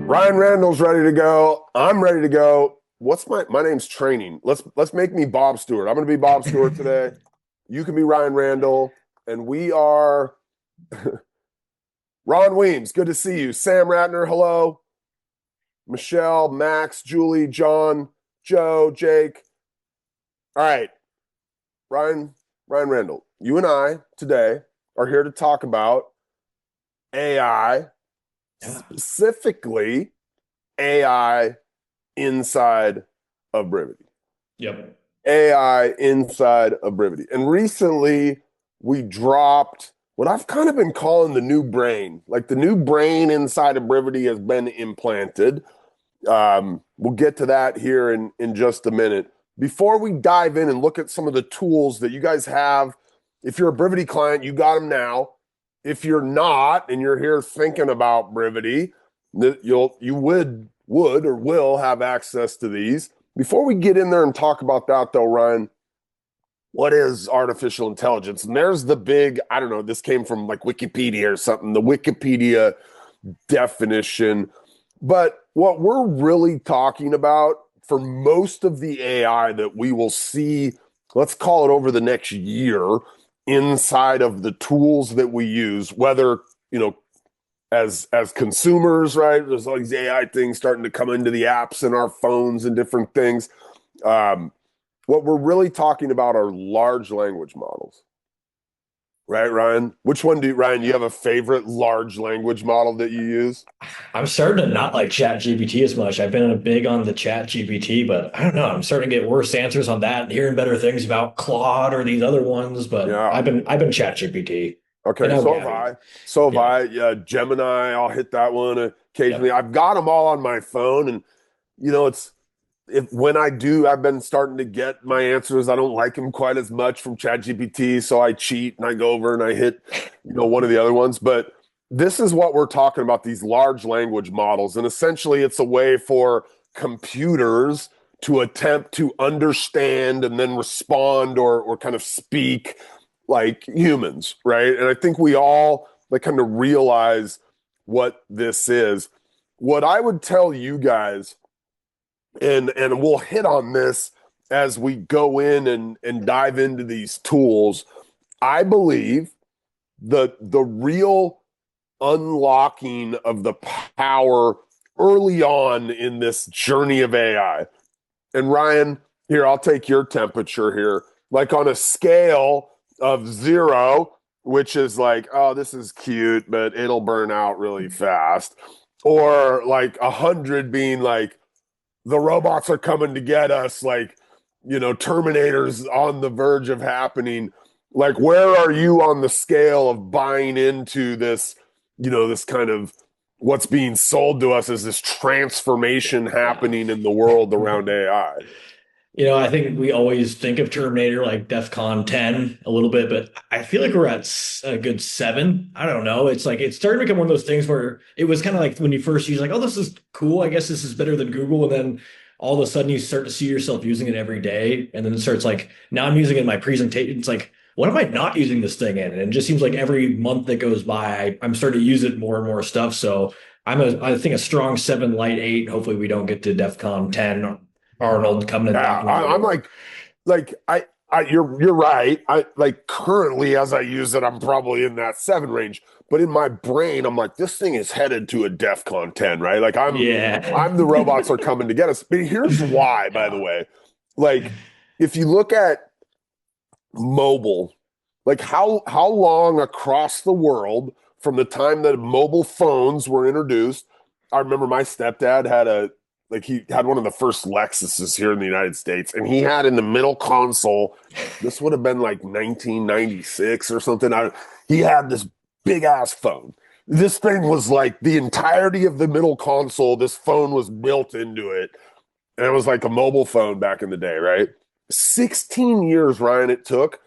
Ryan Randall's ready to go. I'm ready to go. What's my name's Training. Let's make me Bob Stewart. I'm going to be Bob Stewart today. You can be Ryan Randall, and we are Ron Weems. Good to see you. Sam Ratner, hello. Michelle, Max, Julie, John, Joe, Jake. All right, Ryan Randall. You and I today are here to talk about AI, specifically AI inside of Brivity. Yep. AI inside of Brivity. And recently we dropped what I've kind of been calling the new brain. Like the new brain inside of Brivity has been implanted. We'll get to that here in just a minute. Before we dive in and look at some of the tools that you guys have, if you're a Brivity client, you got them now. If you're not, and you're here thinking about Brivity, you would or will have access to these. Before we get in there and talk about that, though, Ryan, what is artificial intelligence? And there's the big, I don't know, this came from like Wikipedia or something, the Wikipedia definition. But what we're really talking about for most of the AI that we will see, let's call it over the next year, inside of the tools that we use, whether, as consumers, right? There's all these AI things starting to come into the apps and our phones and different things. What we're really talking about are large language models. Right, Ryan? Ryan, you have a favorite large language model that you use? I'm starting to not like Chat GPT as much. I've been big on the Chat GPT, but I don't know. I'm starting to get worse answers on that and hearing better things about Claude or these other ones. But Yeah. I've been Chat GPT. And Okay, now so have Gabby. I. So have Yeah. I. Yeah, Gemini, I'll hit that one occasionally. Yep. I've got them all on my phone, and it's if when I do, I've been starting to get my answers. I don't like them quite as much from ChatGPT, so I cheat and I go over and I hit, one of the other ones. But this is what we're talking about, these large language models. And essentially it's a way for computers to attempt to understand and then respond or kind of speak like humans, right? And I think we all like kind of realize what this is. What I would tell you guys, and we'll hit on this as we go in and dive into these tools. I believe the real unlocking of the power early on in this journey of AI. And Ryan, here, I'll take your temperature here. Like on a scale of 0, which is like, oh, this is cute, but it'll burn out really fast, or like 100 being like, the robots are coming to get us, like, Terminator's on the verge of happening. Like, where are you on the scale of buying into this, this kind of what's being sold to us as this transformation Yeah. happening in the world around AI? I think we always think of Terminator like DEFCON 10 a little bit, but I feel like we're at a good 7. I don't know. It's like it's starting to become one of those things where it was kind of like when you first use like, oh, this is cool. I guess this is better than Google. And then all of a sudden you start to see yourself using it every day. And then it starts like, now I'm using it in my presentation. It's like, what am I not using this thing in? And it just seems like every month that goes by, I'm starting to use it more and more stuff. So I think a strong 7, light 8. Hopefully we don't get to DEFCON 10 Arnold coming and Yeah, knocking on the I'm door. like you're right. I like currently as I use it, I'm probably in that 7 range. But in my brain, I'm like, this thing is headed to a DEFCON 10, right? Like Yeah. I'm the robots are coming to get us. But here's why, by the Yeah. way. Like, if you look at mobile, like how long across the world from the time that mobile phones were introduced. I remember my stepdad had he had one of the first Lexuses here in the United States, and he had in the middle console, this would have been like 1996 or something. He had this big ass phone. This thing was like the entirety of the middle console. This phone was built into it. And it was like a mobile phone back in the day, right? 16 years, Ryan, it took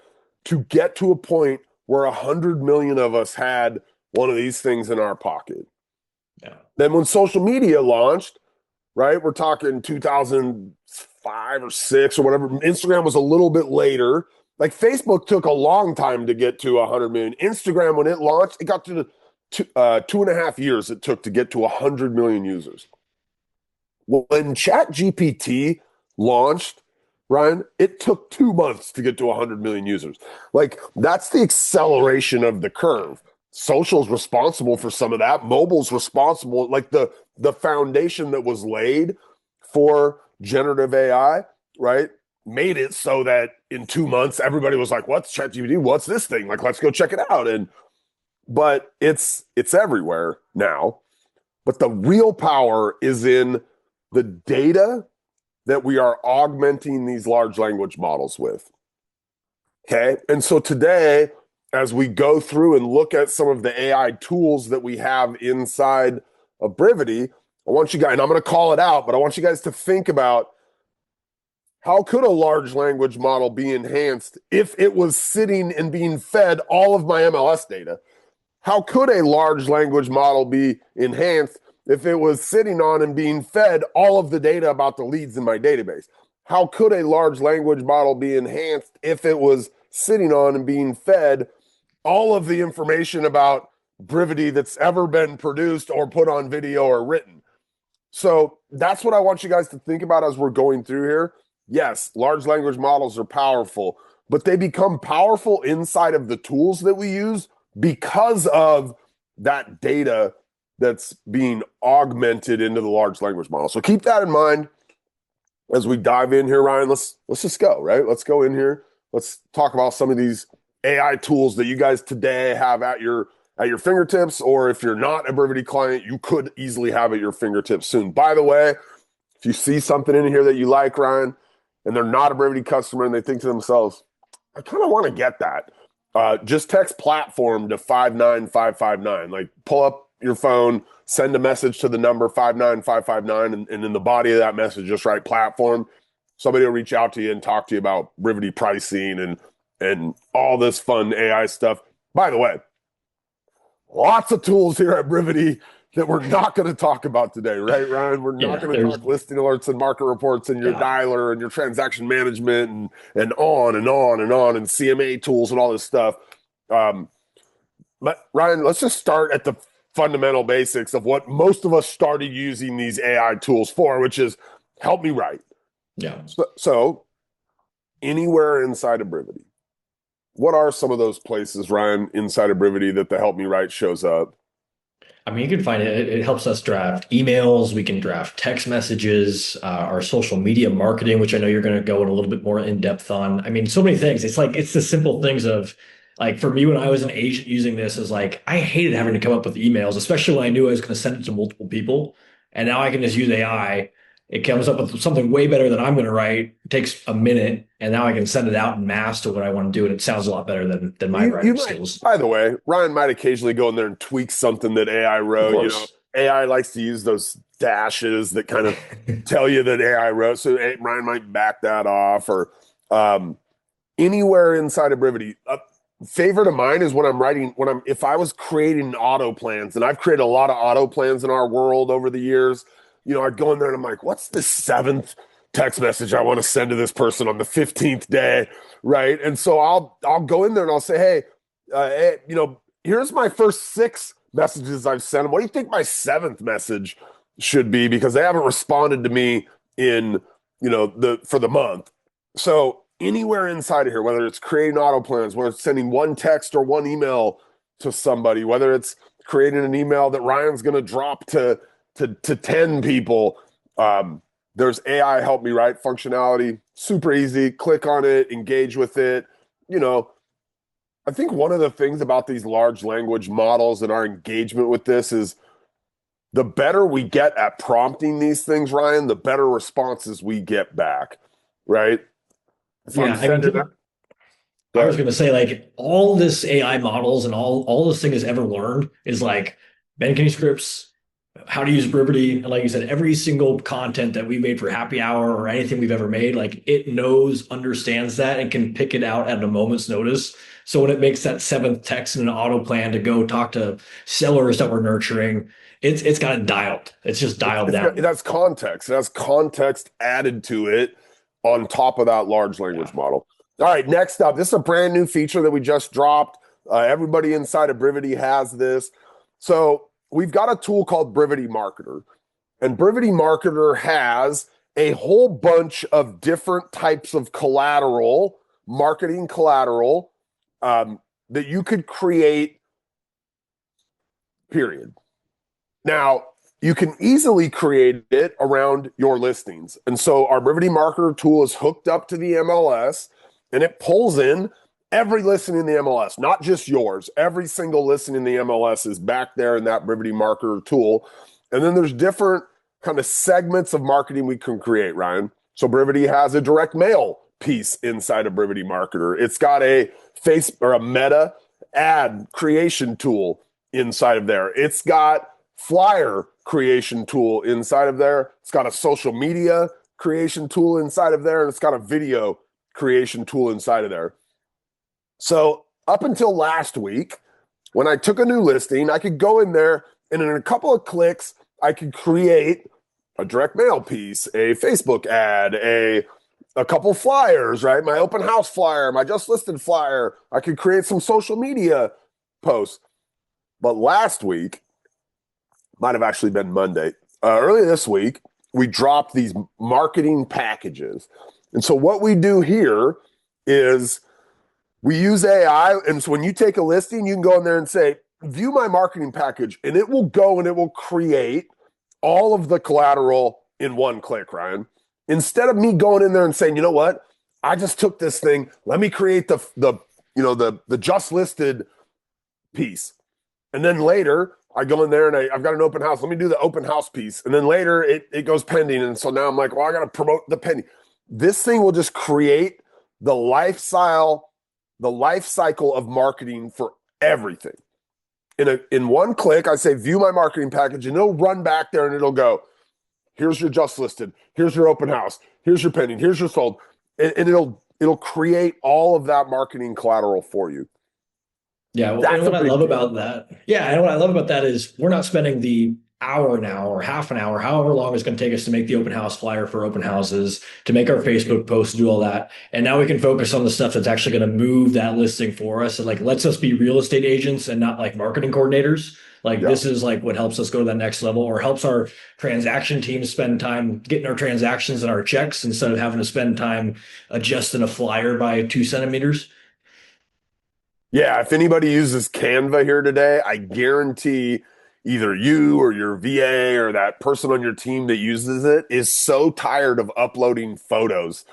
to get to a point where 100 million of us had one of these things in our pocket. Yeah. Then when social media launched, right, we're talking 2005 or 6 or whatever. Instagram was a little bit later. Like Facebook took a long time to get to 100 million. Instagram, when it launched, it got to 2.5 years it took to get to 100 million users. When ChatGPT launched, Ryan, it took 2 months to get to 100 million users. Like, that's the acceleration of the curve. Social's responsible for some of that. Mobile's responsible. Like, the foundation that was laid for generative AI, right, made it so that in 2 months everybody was like, "What's ChatGPT? What's this thing? Like, let's go check it out." But it's everywhere now. But the real power is in the data that we are augmenting these large language models with. Okay. And so today, as we go through and look at some of the AI tools that we have inside of Brivity, I want you guys, and I'm going to call it out, but I want you guys to think about, how could a large language model be enhanced if it was sitting and being fed all of my MLS data? How could a large language model be enhanced if it was sitting on and being fed all of the data about the leads in my database? How could a large language model be enhanced if it was sitting on and being fed all of the information about Brivity that's ever been produced or put on video or written? So that's what I want you guys to think about as we're going through here. Yes, large language models are powerful, but they become powerful inside of the tools that we use because of that data that's being augmented into the large language model. So keep that in mind as we dive in here, Ryan. Let's just go, right? Let's go in here. Let's talk about some of these AI tools that you guys today have at your fingertips, or if you're not a Brivity client, you could easily have at your fingertips soon. By the way, if you see something in here that you like, Ryan, and they're not a Brivity customer and they think to themselves, I kind of want to get that, just text platform to 59559. Like, pull up your phone, send a message to the number 59559, and in the body of that message, just write platform. Somebody will reach out to you and talk to you about Brivity pricing and all this fun AI stuff. By the way, lots of tools here at Brivity that we're not going to talk about today, right, Ryan? We're not going to talk listing alerts and market reports and your dialer and your transaction management and on and on and on, and CMA tools and all this stuff. But Ryan, let's just start at the fundamental basics of what most of us started using these AI tools for, which is help me write. Yeah. So anywhere inside of Brivity, what are some of those places, Ryan, inside of Brivity that the help me write shows up? I mean, you can find it. It helps us draft emails. We can draft text messages, our social media marketing, which I know you're going to go in a little bit more in depth on. I mean, so many things. It's like, it's the simple things of, like, for me, when I was an agent using this, is like, I hated having to come up with emails, especially when I knew I was going to send it to multiple people. And now I can just use AI. It comes up with something way better than I'm going to write. It takes a minute, and now I can send it out in mass to what I want to do, and it sounds a lot better than my writing skills. By the way, Ryan might occasionally go in there and tweak something that AI wrote. You know, AI likes to use those dashes that kind of tell you that AI wrote. So Ryan might back that off, or anywhere inside of Brivity. Favorite of mine is when I'm writing, if I was creating auto plans, and I've created a lot of auto plans in our world over the years. You know, I'd go in there and I'm like, what's the 7th text message I want to send to this person on the 15th day, right? And so I'll go in there and I'll say, hey, you know, here's my first 6 messages I've sent them. What do you think my 7th message should be? Because they haven't responded to me in, you know, for the month. So anywhere inside of here, whether it's creating auto plans, whether it's sending one text or one email to somebody, whether it's creating an email that Ryan's going to drop to 10 people, there's AI help me write functionality. Super easy. Click on it, engage with it. You know, I think one of the things about these large language models and our engagement with this is the better we get at prompting these things, Ryan, the better responses we get back, right? I was going to say, like, all this AI models and all this thing has ever learned is like banking scripts, how to use Brivity. And like you said, every single content that we made for happy hour or anything we've ever made, like, it knows, understands that, and can pick it out at a moment's notice. So when it makes that 7th text in an auto plan to go talk to sellers that we're nurturing, it's got it dialed. It's just dialed down. It has context. It has context added to it on top of that large language model. All right, next up, this is a brand new feature that we just dropped. Everybody inside of Brivity has this. So we've got a tool called Brivity Marketer, and Brivity Marketer has a whole bunch of different types of collateral, marketing collateral, that you could create, period. Now, you can easily create it around your listings. And so our Brivity Marketer tool is hooked up to the MLS and it pulls in every listing in the MLS, not just yours. Every single listing in the MLS is back there in that Brivity Marketer tool. And then there's different kind of segments of marketing we can create, Ryan. So Brivity has a direct mail piece inside of Brivity Marketer. It's got a face or a meta ad creation tool inside of there. It's got flyer creation tool inside of there. It's got a social media creation tool inside of there, and it's got a video creation tool inside of there. So up until last week, when I took a new listing, I could go in there and in a couple of clicks, I could create a direct mail piece, a Facebook ad, a couple flyers, right? My open house flyer, my just listed flyer. I could create some social media posts. But last week, might have actually been Monday, earlier this week, we dropped these marketing packages. And so what we do here is we use AI. And so when you take a listing, you can go in there and say, view my marketing package, and it will go and it will create all of the collateral in one click, Ryan. Instead of me going in there and saying, you know what, I just took this thing, let me create the just listed piece. And then later I go in there and I've got an open house. Let me do the open house piece. And then later it goes pending. And so now I'm like, well, I got to promote the pending. This thing will just create the lifestyle, the life cycle of marketing for everything. In one click, I say, view my marketing package, and it'll run back there and it'll go, here's your just listed, here's your open house, here's your pending, here's your sold. And it'll create all of that marketing collateral for you. Yeah, well, and what I love about that, yeah, and what I love about that is we're not spending the hour now or half an hour, however long it's going to take us to make the open house flyer for open houses, to make our Facebook post, do all that. And now we can focus on the stuff that's actually going to move that listing for us. It like lets us be real estate agents and not like marketing coordinators. Like this is like what helps us go to that next level, or helps our transaction team spend time getting our transactions and our checks instead of having to spend time adjusting a flyer by 2 centimeters. Yeah, if anybody uses Canva here today, I guarantee either you or your VA or that person on your team that uses it is so tired of uploading photos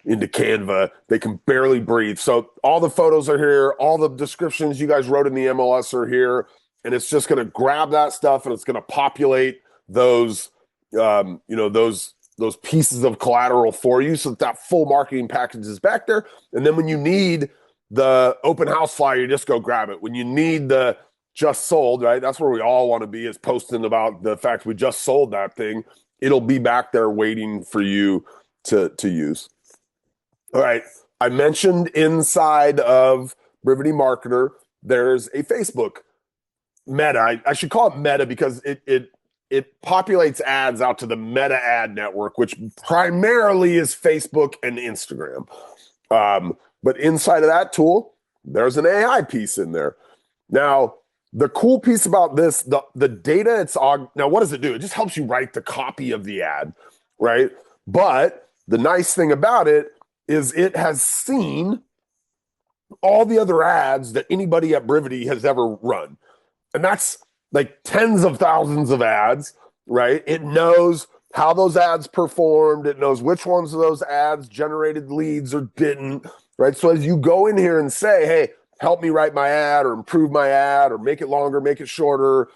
into Canva, they can barely breathe. So all the photos are here, all the descriptions you guys wrote in the MLS are here, and it's just going to grab that stuff and it's going to populate those, those pieces of collateral for you, so that full marketing package is back there. And then when you need the open house flyer, you just go grab it. When you need the just sold, right? That's where we all want to be, is posting about the fact we just sold that thing. It'll be back there waiting for you to use. All right. I mentioned inside of Brivity Marketer, there's a Facebook meta. I should call it meta because it populates ads out to the meta ad network, which primarily is Facebook and Instagram. But inside of that tool, there's an AI piece in there. Now, the cool piece about this, the data now what does it do? It just helps you write the copy of the ad, right? But the nice thing about it is it has seen all the other ads that anybody at Brivity has ever run. And that's like tens of thousands of ads, right? It knows how those ads performed. It knows which ones of those ads generated leads or didn't, right? So as you go in here and say, hey, help me write my ad or improve my ad or make it longer, make it shorter,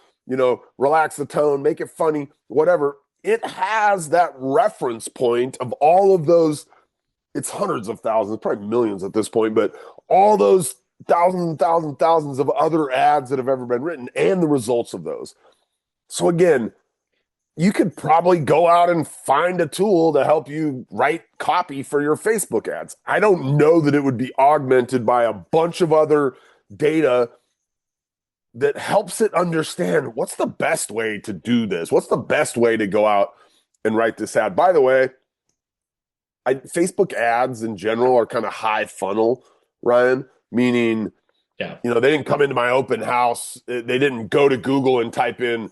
relax the tone, make it funny, whatever, it has that reference point of all of those. It's hundreds of thousands, probably millions at this point, but all those thousands and thousands and thousands of other ads that have ever been written and the results of those. So again, you could probably go out and find a tool to help you write copy for your Facebook ads. I don't know that it would be augmented by a bunch of other data that helps it understand what's the best way to do this. What's the best way to go out and write this ad? By the way, Facebook ads in general are kind of high funnel, Ryan, meaning Yeah. They didn't come into my open house. They didn't go to Google and type in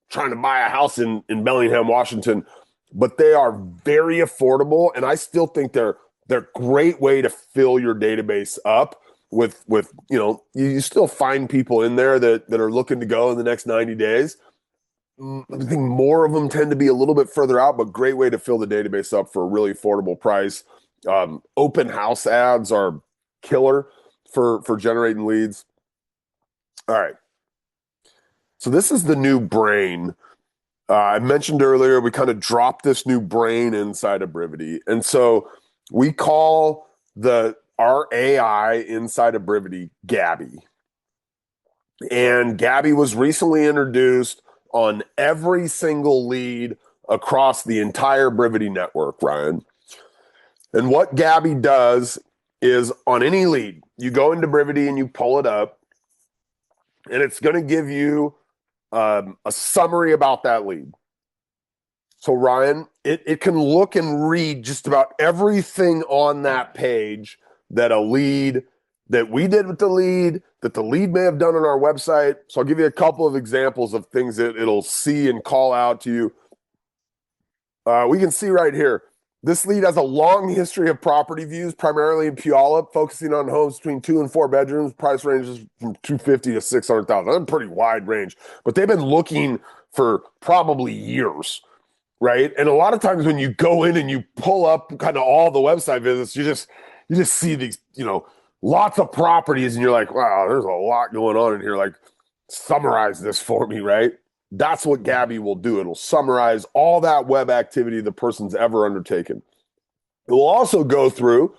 trying to buy a house in Bellingham, Washington, but they are very affordable. And I still think they're a great way to fill your database up with you still find people in there that are looking to go in the next 90 days. I think more of them tend to be a little bit further out, but great way to fill the database up for a really affordable price. Open house ads are killer for generating leads. All right. So this is the new brain. I mentioned earlier, we kind of dropped this new brain inside of Brivity. And so we call our AI inside of Brivity Gabby. And Gabby was recently introduced on every single lead across the entire Brivity network, Ryan. And what Gabby does is on any lead, you go into Brivity and you pull it up, and it's going to give you a summary about that lead. So Ryan, it can look and read just about everything on that page that we did with the lead, that the lead may have done on our website. So I'll give you a couple of examples of things that it'll see and call out to you. We can see right here, this lead has a long history of property views, primarily in Puyallup, focusing on homes between 2 and 4 bedrooms. Price ranges from 250 to 600,000. That's a pretty wide range, but they've been looking for probably years, right? And a lot of times when you go in and you pull up kind of all the website visits, you just see these, lots of properties, and you're like, wow, there's a lot going on in here. Like, summarize this for me, right? That's what Gabby will do. It'll summarize all that web activity the person's ever undertaken. It will also go through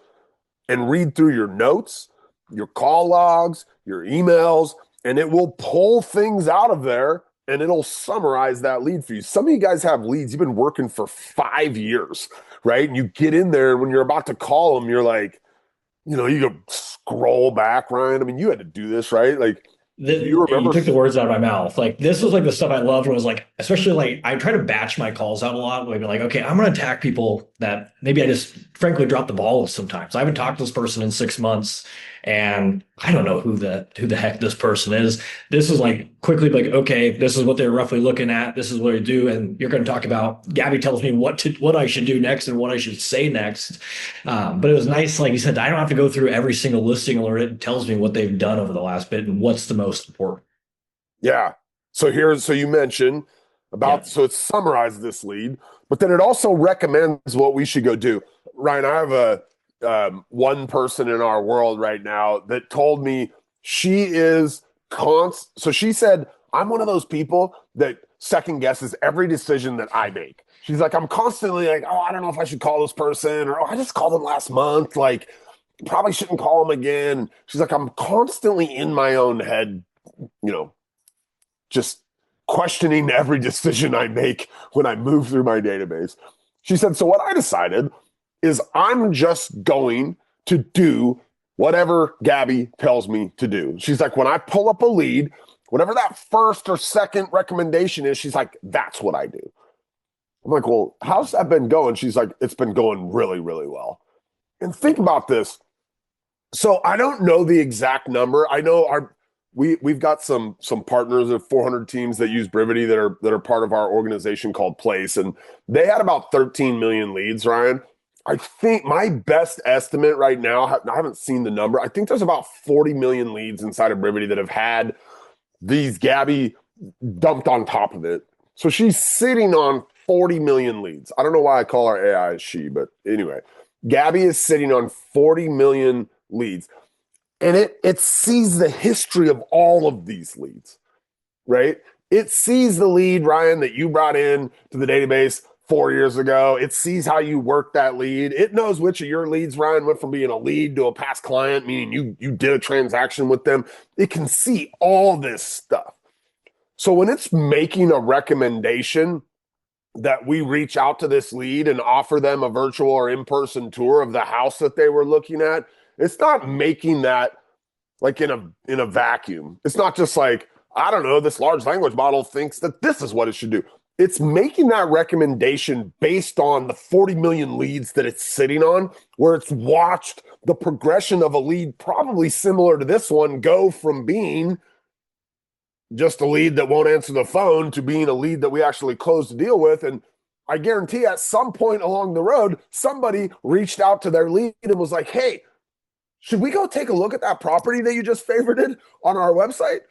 and read through your notes, your call logs, your emails, and it will pull things out of there and it'll summarize that lead for you. Some of you guys have leads you've been working for 5 years, right? And you get in there, and when you're about to call them, you're like, you go scroll back, Ryan. I mean, you had to do this, right? Like, you You remember? took the words out of my mouth. Like this was like the stuff I loved when it was like, especially like I try to batch my calls out a lot. Like, okay, I'm gonna attack people that maybe I just frankly drop the ball with sometimes. I haven't talked to this person in 6 months and I don't know who the heck this person is. This is like quickly like, okay, this is what they're roughly looking at. This is what I do. And you're gonna talk about Gabby tells me what I should do next and what I should say next. But it was nice, like you said, I don't have to go through every single listing alert. It tells me what they've done over the last bit and what's the most important. Yeah. So you mentioned Yeah. so it summarizes this lead, but then it also recommends what we should go do. Ryan, I have one person in our world right now that told me she is so she said, I'm one of those people that second guesses every decision that I make. She's like, I'm constantly like, oh, I don't know if I should call this person, or oh, I just called them last month. Like, probably shouldn't call them again. She's like, I'm constantly in my own head, you know, just questioning every decision I make when I move through my database. She said, so what I decided is I'm just going to do whatever Gabby tells me to do. She's like, when I pull up a lead, whatever that first or second recommendation is, she's like, that's what I do. I'm like, well, how's that been going? She's like, it's been going really, really well. And think about this. So I don't know the exact number. I know we've got some partners of 400 teams that use Brivity that are part of our organization called Place, and they had about 13 million leads, Ryan. I think my best estimate right now, I haven't seen the number. I think there's about 40 million leads inside of Brivity that have had these Gabby dumped on top of it. So she's sitting on 40 million leads. I don't know why I call her AI she, but anyway, Gabby is sitting on 40 million leads. And it sees the history of all of these leads, right? It sees the lead, Ryan, that you brought in to the database 4 years ago. It sees how you worked that lead. It knows which of your leads, Ryan, went from being a lead to a past client, meaning you did a transaction with them. It can see all this stuff. So when it's making a recommendation that we reach out to this lead and offer them a virtual or in-person tour of the house that they were looking at, it's not making that like in a vacuum. It's not just like, I don't know, this large language model thinks that this is what it should do. it's making that recommendation based on the 40 million leads that it's sitting on, where it's watched the progression of a lead, probably similar to this one, go from being just a lead that won't answer the phone to being a lead that we actually close the deal with. And I guarantee at some point along the road, somebody reached out to their lead and was like, hey, should we go take a look at that property that you just favorited on our website?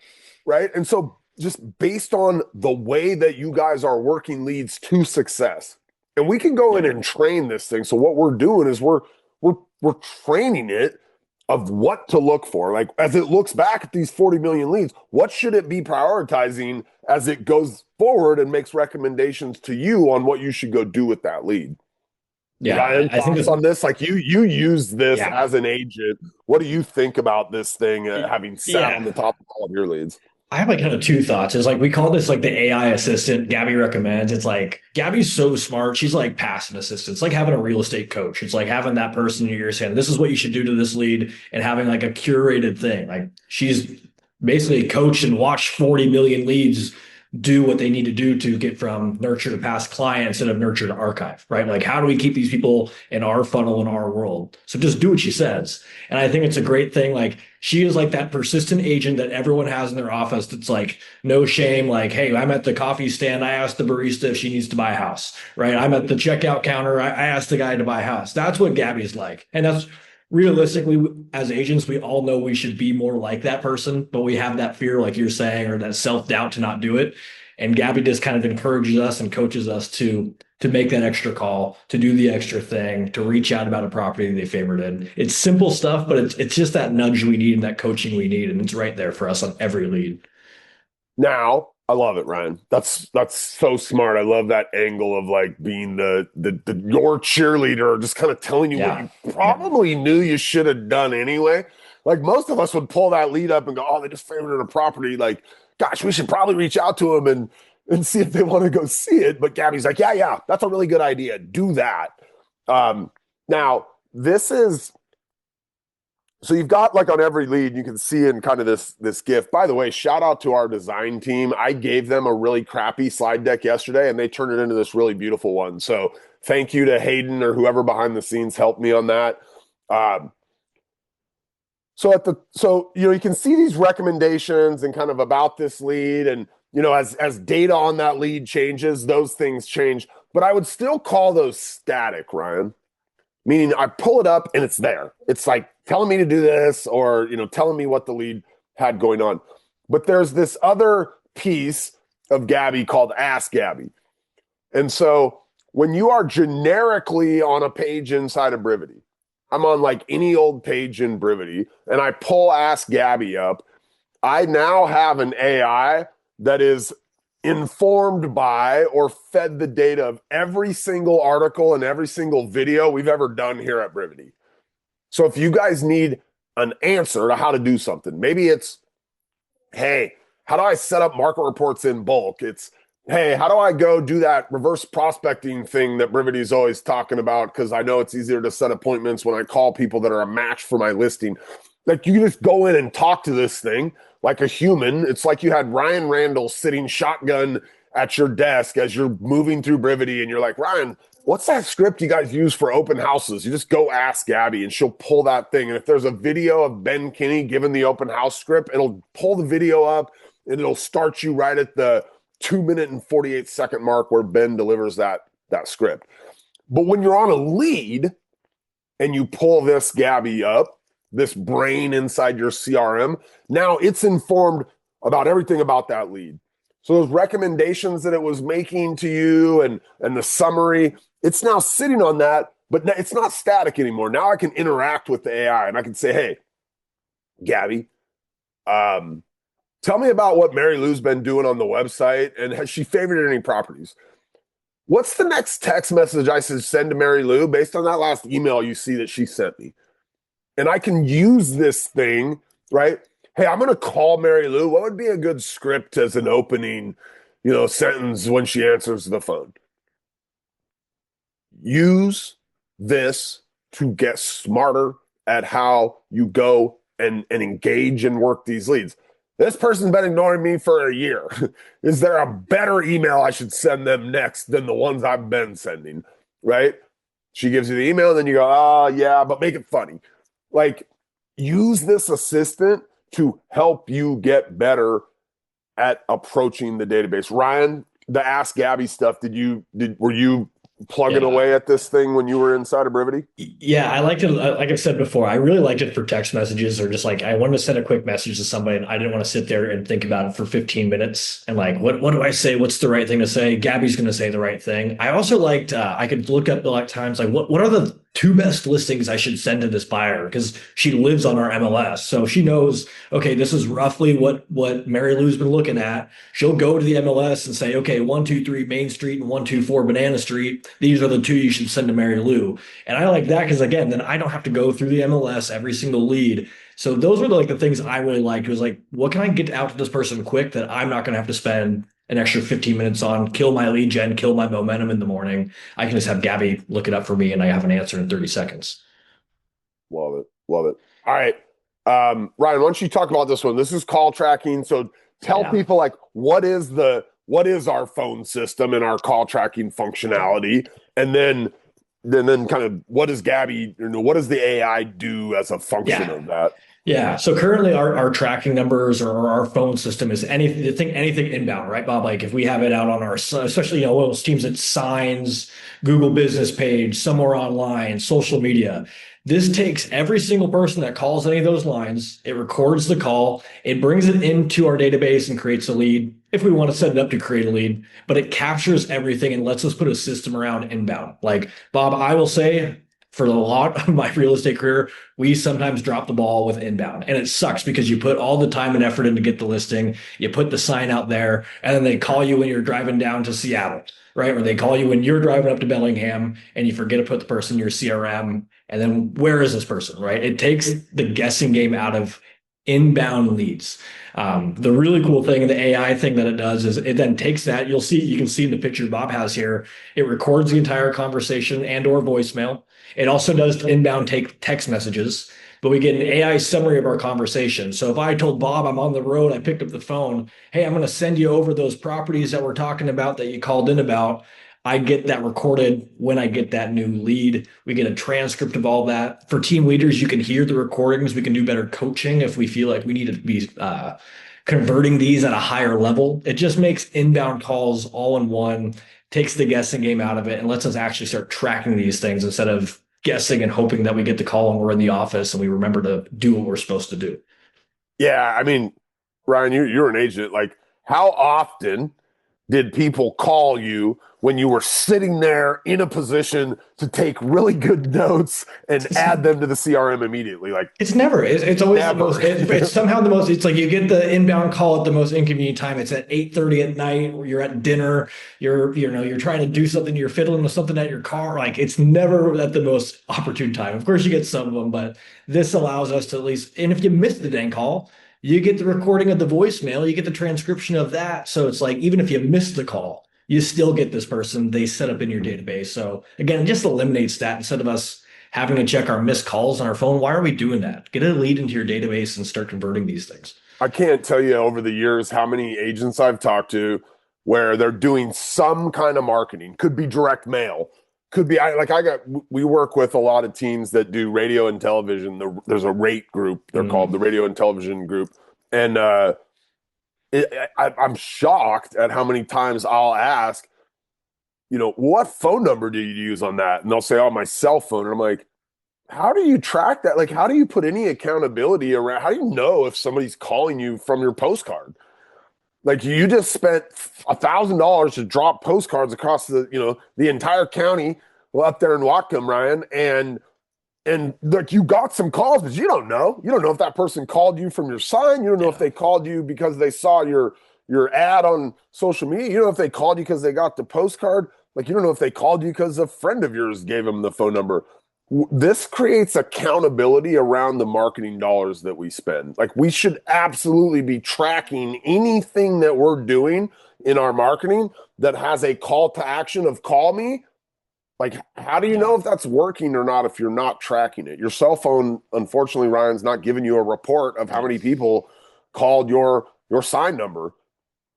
Right. And so just based on the way that you guys are working leads to success, and we can go in and train this thing. So what we're doing is we're training it of what to look for. Like as it looks back at these 40 million leads, what should it be prioritizing as it goes forward and makes recommendations to you on what you should go do with that lead? Yeah, Ryan, I think thoughts on this? Like you use this yeah, as an agent. What do you think about this thing having sat on yeah. the top of all of your leads? I have like kind of two thoughts. It's like we call this like the AI assistant Gabby recommends. It's like Gabby's so smart. She's like passive assistant. It's like having a real estate coach. It's like having that person in your ear saying, this is what you should do to this lead and having like a curated thing. Like she's basically coached and watched 40 million leads do what they need to do to get from nurture to past client instead of nurture to archive, right? Like, how do we keep these people in our funnel in our world? So just do what she says. And I think it's a great thing. Like, she is like that persistent agent that everyone has in their office that's like, no shame. Like, hey, I'm at the coffee stand. I asked the barista if she needs to buy a house, right? I'm at the checkout counter. I asked the guy to buy a house. That's what Gabby's like. And that's realistically, as agents, we all know we should be more like that person, but we have that fear, like you're saying, or that self-doubt to not do it. And Gabby just kind of encourages us and coaches us to make that extra call, to do the extra thing, to reach out about a property they favorited. It's simple stuff, but it's just that nudge we need and that coaching we need, and it's right there for us on every lead. Now, I love it, Ryan. That's so smart. I love that angle of like being the your cheerleader, just kind of telling you what Yeah. you Yeah. probably knew you should have done anyway. Like most of us would pull that lead up and go, "Oh, they just favored a property. Like, gosh, we should probably reach out to them and see if they want to go see it." But Gabby's like, "Yeah, yeah, that's a really good idea. Do that." Now this is so you've got like on every lead, you can see in kind of this GIF. By the way, shout out to our design team. I gave them a really crappy slide deck yesterday, and they turned it into this really beautiful one. So thank you to Hayden or whoever behind the scenes helped me on that. Um, so you know you can see these recommendations and kind of about this lead, and you know as data on that lead changes, those things change. But I would still call those static, Ryan. Meaning I pull it up and it's there. It's like telling me to do this or, you know, telling me what the lead had going on. But there's this other piece of Gabby called Ask Gabby. And so when you are generically on a page inside of Brivity, I'm on like any old page in Brivity and I pull Ask Gabby up, I now have an AI that is informed by or fed the data of every single article and every single video we've ever done here at Brivity. So if you guys need an answer to how to do something, maybe it's, hey, how do I set up market reports in bulk? It's, hey, how do I go do that reverse prospecting thing that Brivity is always talking about? Because I know it's easier to set appointments when I call people that are a match for my listing. Like you just go in and talk to this thing like a human. It's like you had Ryan Randell sitting shotgun at your desk as you're moving through Brivity, and you're like, Ryan, what's that script you guys use for open houses? You just go ask Gabby, and she'll pull that thing. And if there's a video of Ben Kinney giving the open house script, it'll pull the video up and it'll start you right at the 2 minute and 48 second mark where Ben delivers that script. But when you're on a lead and you pull this Gabby up, this brain inside your CRM, now it's informed about everything about that lead. So those recommendations that it was making to you and the summary, it's now sitting on that, but it's not static anymore. Now I can interact with the AI and I can say, hey, Gabby, tell me about what Mary Lou's been doing on the website and has she favorited any properties? What's the next text message I should send to Mary Lou based on that last email you see that she sent me? And I can use this thing, right? Hey, I'm going to call Mary Lou. What would be a good script as an opening, you know, sentence when she answers the phone? Use this to get smarter at how you go and engage and work these leads. this person's been ignoring me for a year. Is there a better email I should send them next than the ones I've been sending? Right? She gives you the email, and then you go, oh, yeah, but make it funny. Like, use this assistant to help you get better at approaching the database. Ryan, the Ask Gabby stuff, were you plugging Yeah. away at this thing when you were inside of Brivity? Yeah, I liked it. Like I've said before, I really liked it for text messages or just like I wanted to send a quick message to somebody and I didn't want to sit there and think about it for 15 minutes and like, what do I say? What's the right thing to say? Gabby's going to say the right thing. I also liked, I could look up like times like what are the two best listings I should send to this buyer because she lives on our MLS. So she knows, okay, this is roughly what Mary Lou's been looking at. She'll go to the MLS and say, okay, 123 Main Street and 124 Banana Street. These are the two you should send to Mary Lou. And I like that because again, then I don't have to go through the MLS every single lead. So those were like the things I really liked was like, what can I get out to this person quick that I'm not going to have to spend an extra 15 minutes on, kill my lead gen, kill my momentum in the morning. I can just have Gabby look it up for me and I have an answer in 30 seconds. Love it. Love it. All right. Ryan, why don't you talk about this one? This is call tracking. So tell Yeah. people like what is our phone system and our call tracking functionality? And then kind of what does Gabby, what does the AI do as a function Yeah. of that? Yeah. So currently our tracking numbers or our phone system is anything inbound, right, Bob? Like if we have it out on our, especially, one of those teams that signs, Google business page, somewhere online, social media. This takes every single person that calls any of those lines. It records the call. It brings it into our database and creates a lead if we want to set it up to create a lead, but it captures everything and lets us put a system around inbound. Like Bob, I will say for a lot of my real estate career, we sometimes drop the ball with inbound. And it sucks because you put all the time and effort in to get the listing, you put the sign out there, and then they call you when you're driving down to Seattle, right? Or they call you when you're driving up to Bellingham and you forget to put the person in your CRM. And then where is this person, right? It takes the guessing game out of inbound leads. The really cool thing, the AI thing that it does is it then takes that. You can see in the picture Bob has here, it records the entire conversation and or voicemail. It also does inbound take text messages, but we get an AI summary of our conversation. So if I told Bob I'm on the road, I picked up the phone, hey, I'm going to send you over those properties that we're talking about that you called in about. I get that recorded when I get that new lead. We get a transcript of all that. For team leaders, you can hear the recordings. We can do better coaching if we feel like we need to be converting these at a higher level. It just makes inbound calls all in one, takes the guessing game out of it, and lets us actually start tracking these things instead of guessing and hoping that we get the call when we're in the office and we remember to do what we're supposed to do. Yeah, I mean, Ryan, you're an agent. Like, how often did people call you when you were sitting there in a position to take really good notes and add them to the CRM immediately? Like, It's never. It's always the never. most. It's somehow the most. It's like you get the inbound call at the most inconvenient time. It's at 8:30 at night. Or you're at dinner. You're trying to do something. You're fiddling with something at your car. Like it's never at the most opportune time. Of course, you get some of them, but this allows us to at least. And if you miss the dang call, you get the recording of the voicemail. You get the transcription of that. So it's like even if you miss the call, you still get this person they set up in your database. So again, it just eliminates that instead of us having to check our missed calls on our phone. Why are we doing that? Get a lead into your database and start converting these things. I can't tell you over the years how many agents I've talked to where they're doing some kind of marketing. Could be direct mail. Could be we work with a lot of teams that do radio and television. There's a rate group. They're called the radio and television group. And I'm shocked at how many times I'll ask, what phone number do you use on that? And they'll say, oh, my cell phone. And I'm like, how do you track that? Like, how do you put any accountability around? How do you know if somebody's calling you from your postcard? Like you just spent $1,000 to drop postcards across the entire county, well, up there in Whatcom, Ryan, and like you got some calls, but you don't know. You don't know if that person called you from your sign. You don't know if they called you because they saw your ad on social media. You don't know if they called you because they got the postcard. Like you don't know if they called you because a friend of yours gave them the phone number. This creates accountability around the marketing dollars that we spend. Like we should absolutely be tracking anything that we're doing in our marketing that has a call to action of call me. Like, how do you know if that's working or not if you're not tracking it? Your cell phone, unfortunately, Ryan's not giving you a report of how many people called your sign number.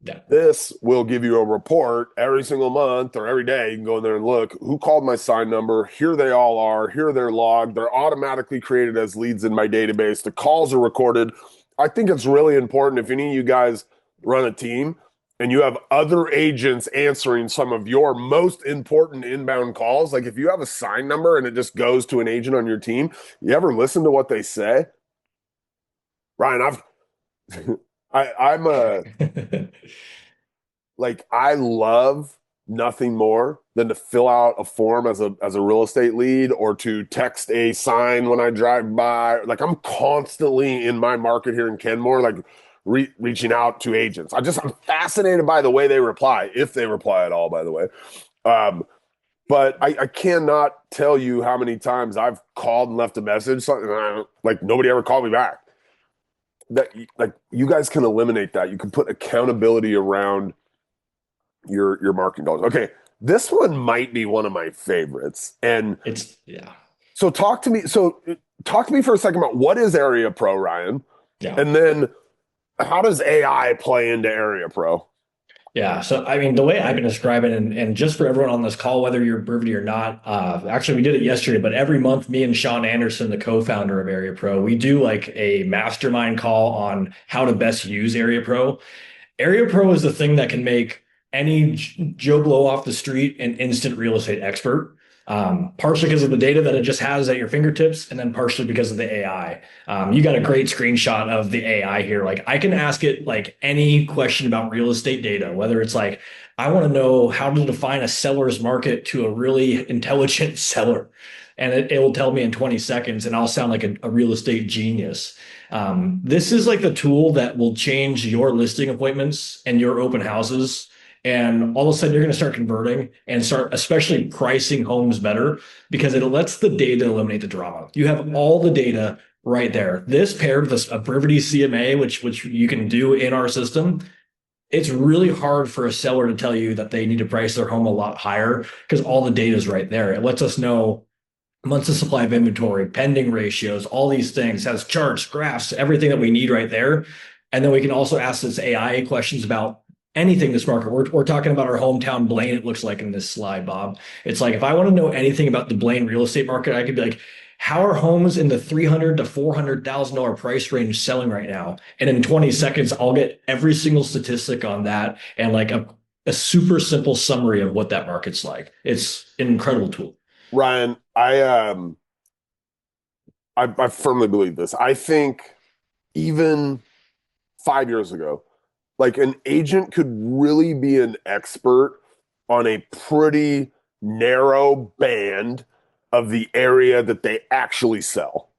Yeah. This will give you a report every single month or every day. You can go in there and look who called my sign number. Here they all are. Here they're logged. They're automatically created as leads in my database. The calls are recorded. I think it's really important if any of you guys run a team and you have other agents answering some of your most important inbound calls. Like if you have a sign number and it just goes to an agent on your team, you ever listen to what they say? Ryan, I'm a like I love nothing more than to fill out a form as a real estate lead or to text a sign when I drive by. Like I'm constantly in my market here in Kenmore, like reaching out to agents. I'm fascinated by the way they reply, if they reply at all, by the way. Um, but I cannot tell you how many times I've called and left a message, like nobody ever called me back. That like you guys can eliminate that. You can put accountability around your marketing dollars. Okay, this one might be one of my favorites. And It's yeah. so talk to me for a second about what is Area Pro, Ryan? Yeah. And then how does AI play into Area Pro? Yeah. So, I mean, the way I've been describing, and just for everyone on this call, whether you're Brivity or not, actually, we did it yesterday, but every month, me and Sean Anderson, the co-founder of Area Pro, we do like a mastermind call on how to best use Area Pro. Area Pro is the thing that can make any Joe Blow off the street an instant real estate expert. Partially because of the data that it just has at your fingertips, and then partially because of the AI. You got a great screenshot of the AI here. Like I can ask it like any question about real estate data, whether it's like, I want to know how to define a seller's market to a really intelligent seller. And it will tell me in 20 seconds, and I'll sound like a real estate genius. This is like the tool that will change your listing appointments and your open houses. And all of a sudden, you're going to start converting and start especially pricing homes better because it lets the data eliminate the drama. You have all the data right there. This paired with a Brivity CMA, which you can do in our system, it's really hard for a seller to tell you that they need to price their home a lot higher because all the data is right there. It lets us know months of supply of inventory, pending ratios, all these things, has charts, graphs, everything that we need right there. And then we can also ask this AI questions about anything this market. We're talking about our hometown Blaine, it looks like in this slide, Bob. It's like if I want to know anything about the Blaine real estate market, I could be like, how are homes in the $300,000 to $400,000 price range selling right now? And in 20 seconds, I'll get every single statistic on that and like a super simple summary of what that market's like. It's an incredible tool. Ryan, I firmly believe this. I think even 5 years ago, like an agent could really be an expert on a pretty narrow band of the area that they actually sell.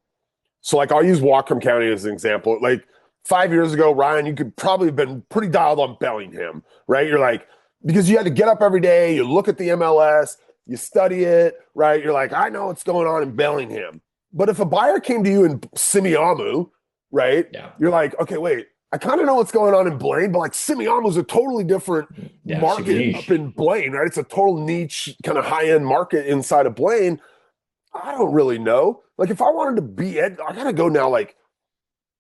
So like I'll use Whatcom County as an example. Like 5 years ago, Ryan, you could probably have been pretty dialed on Bellingham, right? You're like, because you had to get up every day, you look at the MLS, you study it, right? You're like, I know what's going on in Bellingham. But if a buyer came to you in Simiamu, right? Yeah. You're like, okay, wait, I kind of know what's going on in Blaine, but like Simiamu is a totally different market up in Blaine, right? It's a total niche, kind of high-end market inside of Blaine. I don't really know. Like if I wanted to be, I gotta go now, like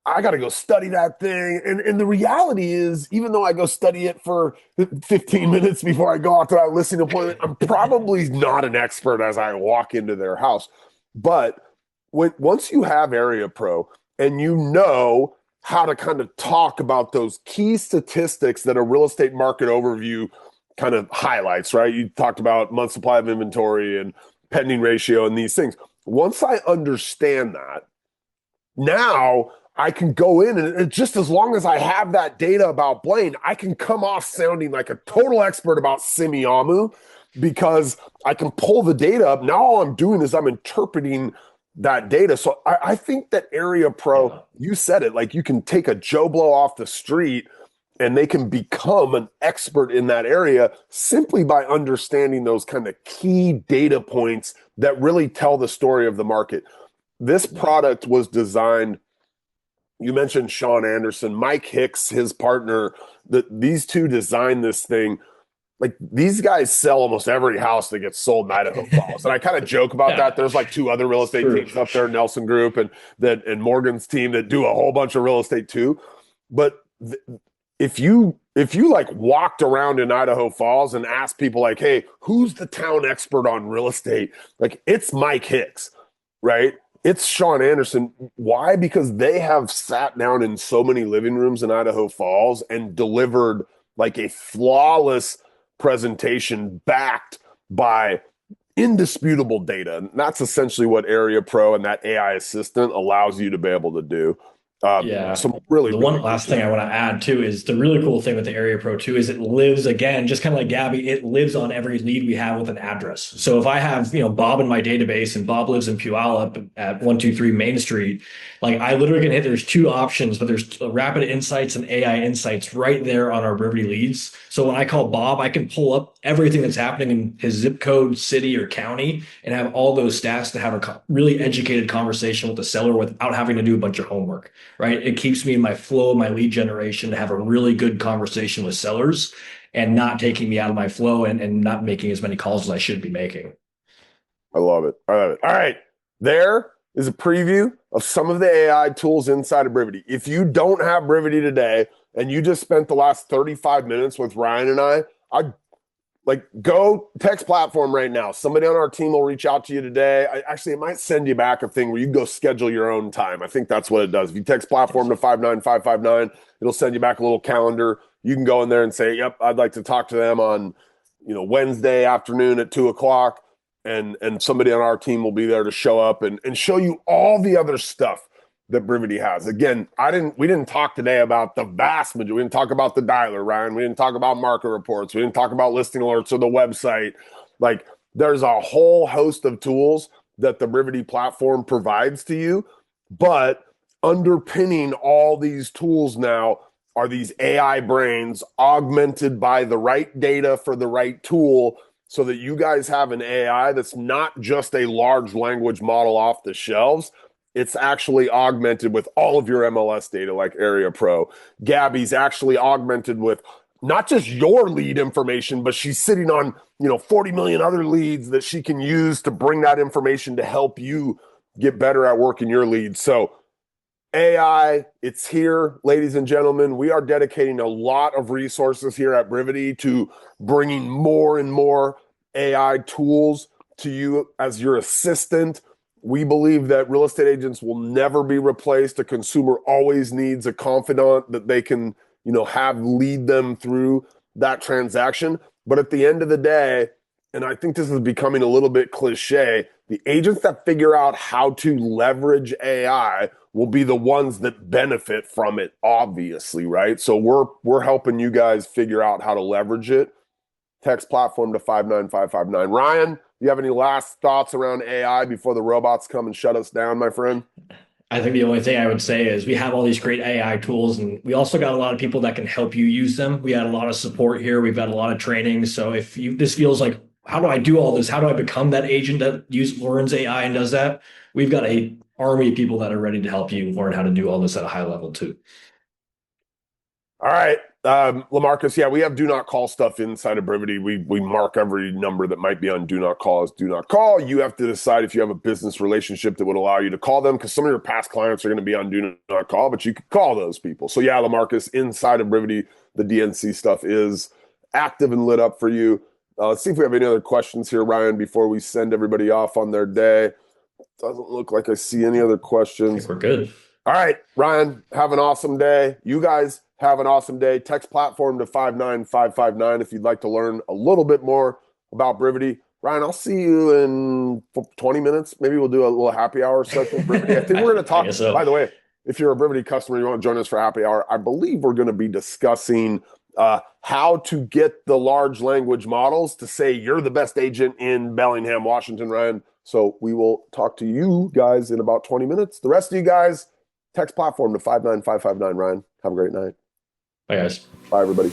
I got to go study that thing. And the reality is, even though I go study it for 15 minutes before I go out to that listing appointment, I'm probably not an expert as I walk into their house. But once you have Area Pro and you know how to kind of talk about those key statistics that a real estate market overview kind of highlights, right? You talked about month supply of inventory and pending ratio and these things. Once I understand that, now I can go in and just as long as I have that data about Blaine, I can come off sounding like a total expert about Simiamu because I can pull the data up. Now all I'm doing is I'm interpreting that data. So I think that Area Pro, you said it, like you can take a Joe Blow off the street and they can become an expert in that area simply by understanding those kind of key data points that really tell the story of the market. This product was designed. You mentioned Sean Anderson, Mike Hicks, his partner, these two designed this thing. Like these guys sell almost every house that gets sold in Idaho Falls. And I kind of joke about that. There's like two other real estate teams up there, Nelson Group and Morgan's team that do a whole bunch of real estate too. But if you like walked around in Idaho Falls and asked people like, "Hey, who's the town expert on real estate?" Like it's Mike Hicks, right? It's Sean Anderson. Why? Because they have sat down in so many living rooms in Idaho Falls and delivered like a flawless presentation backed by indisputable data. And that's essentially what Area Pro and that AI assistant allows you to be able to do. Yeah. Some really, The really one cool last thing stuff. I want to add too is the really cool thing with the Area Pro 2 is it lives again, just kind of like Gabby, it lives on every lead we have with an address. So if I have, Bob in my database and Bob lives in Puyallup at 123 Main Street, like I literally can hit, there's two options, but there's rapid insights and AI insights right there on our Brivity leads. So when I call Bob, I can pull up everything that's happening in his zip code, city, or county and have all those stats to have a really educated conversation with the seller without having to do a bunch of homework, right? It keeps me in my flow, my lead generation to have a really good conversation with sellers and not taking me out of my flow and not making as many calls as I should be making. I love it. I love it. All right. There is a preview of some of the AI tools inside of Brivity. If you don't have Brivity today and you just spent the last 35 minutes with Ryan and I like go text platform right now. Somebody on our team will reach out to you today. Actually, it might send you back a thing where you can go schedule your own time. I think that's what it does. If you text platform to 59559, it'll send you back a little calendar. You can go in there and say, "Yep, I'd like to talk to them on, Wednesday afternoon at 2 o'clock." And somebody on our team will be there to show up and show you all the other stuff that Brivity has. Again, we didn't talk today about the vast majority. We didn't talk about the dialer, Ryan. We didn't talk about market reports. We didn't talk about listing alerts or the website. Like there's a whole host of tools that the Brivity platform provides to you, but underpinning all these tools now are these AI brains augmented by the right data for the right tool so that you guys have an AI that's not just a large language model off the shelves. It's actually augmented with all of your MLS data like Area Pro. Gabby's actually augmented with not just your lead information, but she's sitting on, 40 million other leads that she can use to bring that information to help you get better at working your leads. So AI, it's here, ladies and gentlemen. We are dedicating a lot of resources here at Brivity to bringing more and more AI tools to you as your assistant. We believe that real estate agents will never be replaced. A consumer always needs a confidant that they can, have lead them through that transaction. But at the end of the day, and I think this is becoming a little bit cliche, the agents that figure out how to leverage AI will be the ones that benefit from it, obviously, right? So we're helping you guys figure out how to leverage it. Text platform to 59559. Ryan, you have any last thoughts around AI before the robots come and shut us down, my friend? I think the only thing I would say is we have all these great AI tools, and we also got a lot of people that can help you use them. We had a lot of support here. We've got a lot of training. So if you this feels like, how do I do all this? How do I become that agent that learns AI and does that? We've got a army of people that are ready to help you learn how to do all this at a high level too. All right. Lamarcus, yeah, we have do not call stuff inside of Brivity. We mark every number that might be on do not call as do not call. You have to decide if you have a business relationship that would allow you to call them because some of your past clients are going to be on do not call, but you could call those people. So yeah, Lamarcus, inside of Brivity, the DNC stuff is active and lit up for you. Let's see if we have any other questions here, Ryan, before we send everybody off on their day. Doesn't look like I see any other I think questions. we're good. All right, Ryan, have an awesome day. You guys have an awesome day. Text platform to 59559 if you'd like to learn a little bit more about Brivity. Ryan, I'll see you in 20 minutes. Maybe we'll do a little happy hour session with Brivity. I think we're going to I talk, guess so. by the way, if you're a Brivity customer, you want to join us for happy hour, I believe we're going to be discussing how to get the large language models to say you're the best agent in Bellingham, Washington, Ryan. So we will talk to you guys in about 20 minutes. The rest of you guys, text platform to 59559. Ryan, have a great night. Bye, guys. Bye, everybody.